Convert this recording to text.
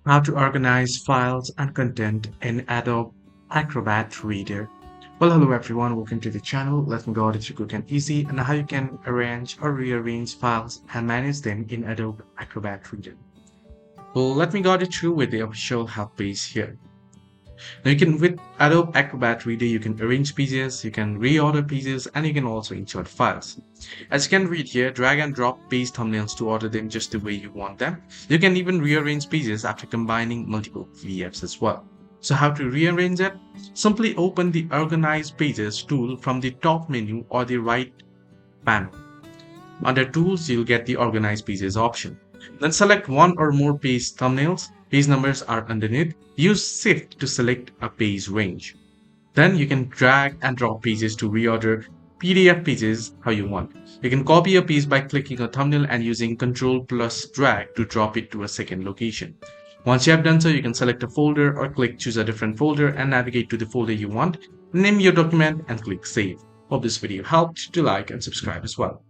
How to organize files and content in Adobe Acrobat Reader. Well, hello everyone, welcome to the channel. Let me go over to quick and easy and how you can arrange or rearrange files and manage them in Adobe Acrobat Reader. Well, let me guide you through with the official help page here. Now you can, with Adobe Acrobat Reader, you can arrange pages, you can reorder pages, and you can also insert files. As you can read here, drag and drop page thumbnails to order them just the way you want them. You can even rearrange pages after combining multiple PDFs as well. So how to rearrange it? Simply open the Organize Pages tool from the top menu or the right panel. Under Tools, you'll get the Organize Pages option. Then select one or more page thumbnails. Page numbers are underneath. Use Shift to select a page range. Then you can drag and drop pages to reorder PDF pages how you want. You can copy a page by clicking a thumbnail and using Ctrl plus drag to drop it to a second location. Once you have done so, you can select a folder or click choose a different folder and navigate to the folder you want. Name your document and click save. Hope this video helped. Do like and subscribe as well.